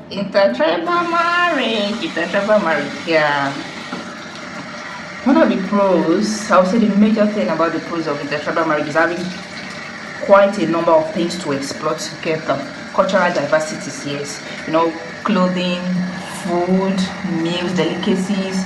Intertribal marriage, yeah. One of the pros, I would say the major thing about the pros of intertribal marriage is having quite a number of things to explore together. Cultural diversities, yes. Clothing, food, meals, delicacies,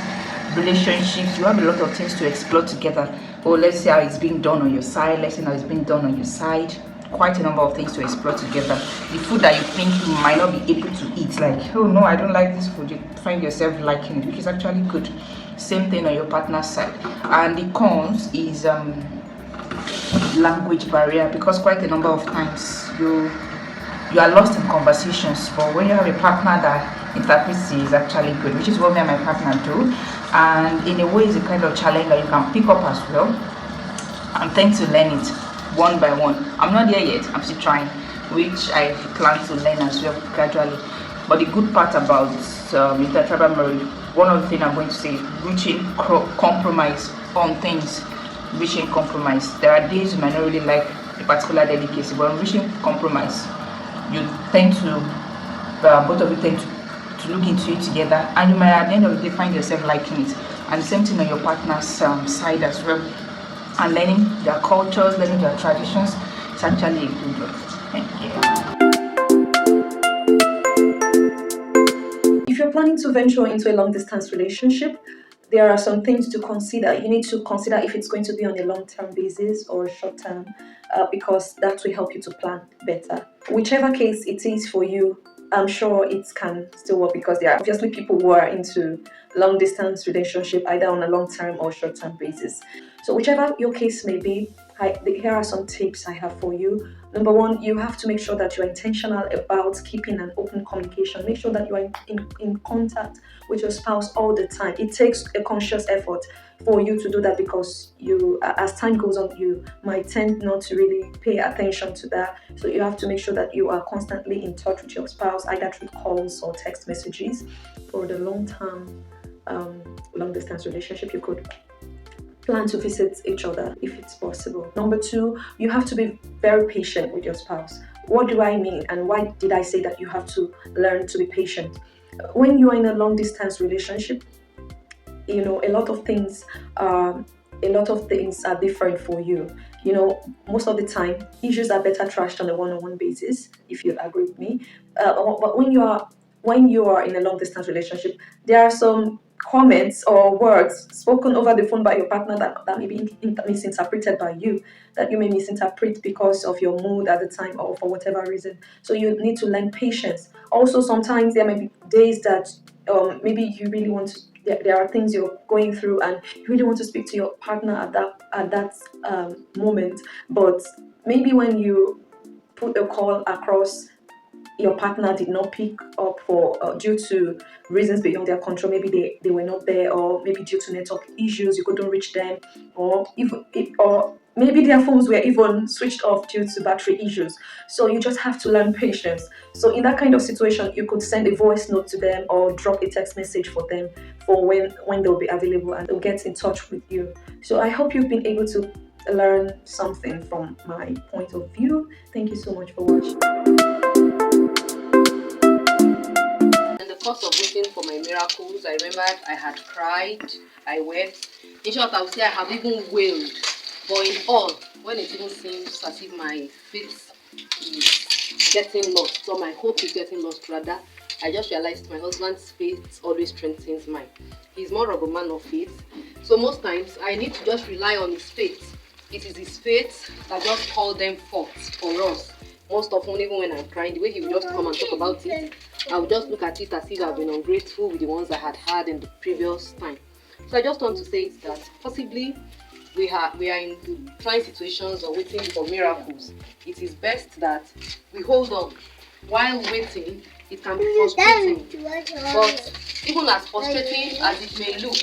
relationships. You have a lot of things to explore together. Oh, let's see how it's being done on your side. Let's see how it's being done on your side. Quite a number of things to explore together. The food that you think you might not be able to eat, like, oh no, I don't like this food, you find yourself liking it, which is actually good. Same thing on your partner's side. And the cons is language barrier, because quite a number of times you are lost in conversations, but when you have a partner that interprets it is actually good, which is what me and my partner do. And in a way it's a kind of challenge that you can pick up as well and tend to learn it one by one. I'm not there yet, I'm still trying, which I plan to learn as well gradually. But the good part about intertribal marriage, one of the things I'm going to say, reaching compromise on things. Reaching compromise. There are days you might not really like a particular delicacy, but reaching compromise, you tend to both of you tend to look into it together, and you might at the end of the day find yourself liking it. And the same thing on your partner's side as well. And learning their cultures, learning their traditions, it's actually a good one. Thank you. If you're planning to venture into a long distance relationship, there are some things to consider. You need to consider if it's going to be on a long-term basis or short-term, because that will help you to plan better. Whichever case it is for you, I'm sure it can still work, because there are obviously people who are into long-distance relationship either on a long-term or short-term basis. So whichever your case may be, here are some tips I have for you. Number one, you have to make sure that you're intentional about keeping an open communication. Make sure that you are in contact with your spouse all the time. It takes a conscious effort for you to do that, because as time goes on, you might tend not to really pay attention to that. So you have to make sure that you are constantly in touch with your spouse, either through calls or text messages. For the long-term, long-distance relationship, you could plan to visit each other if it's possible. Number two, you have to be very patient with your spouse. What do I mean, and why did I say that you have to learn to be patient? When you are in a long distance relationship, a lot of things are different for you. Most of the time issues are better trashed on a one-on-one basis, if you agree with me. But when you are in a long distance relationship, there are some comments or words spoken over the phone by your partner that may be misinterpreted by you, that you may misinterpret because of your mood at the time or for whatever reason. So you need to learn patience. Also, sometimes there may be days that maybe you really want to, there are things you're going through and you really want to speak to your partner at that moment, but maybe when you put a call across, your partner did not pick up for due to reasons beyond their control. Maybe they were not there, or maybe due to network issues you couldn't reach them, or maybe their phones were even switched off due to battery issues. So you just have to learn patience. So in that kind of situation, you could send a voice note to them or drop a text message for them for when they'll be available, and they'll get in touch with you. So I hope you've been able to learn something from my point of view. Thank you so much for watching. In the course of waiting for my miracles, I remembered I had cried, I wept. In short, I would say I have even wailed. But in all, when it even seems as if my faith is getting lost, or my hope is getting lost rather, I just realized my husband's faith always strengthens mine. He's more of a man of faith. So most times, I need to just rely on his faith. It is his faith that just called them forth for us. Most often, even when I'm crying, the way he will just come and talk about it, I will just look at it as if I've been ungrateful with the ones I had in the previous time. So I just want to say that possibly we are in trying situations or waiting for miracles. It is best that we hold on. While waiting, it can be frustrating. But even as frustrating as it may look,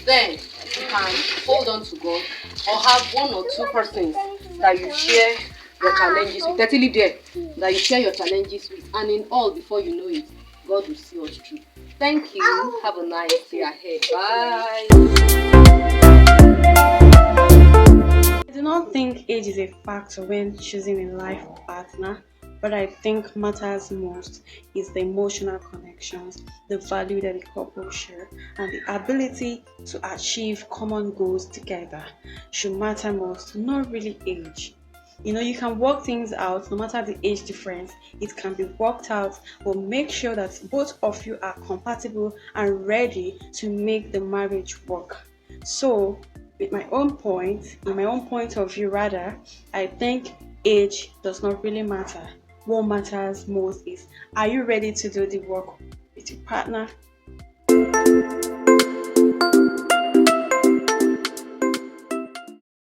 then you can hold on to God, or have one or two persons that you share your challenges with, certainly there, that you share your challenges with, and in all, before you know it, God will see us through. Thank you. Have a nice day ahead. Bye. I do not think age is a factor when choosing a life partner, What I think matters most is the emotional connections, the value that the couple share, and the ability to achieve common goals together should matter most, not really age. You can work things out no matter the age difference. It can be worked out, but make sure that both of you are compatible and ready to make the marriage work. So, in my own point of view, rather, I think age does not really matter. What matters most is, are you ready to do the work with your partner?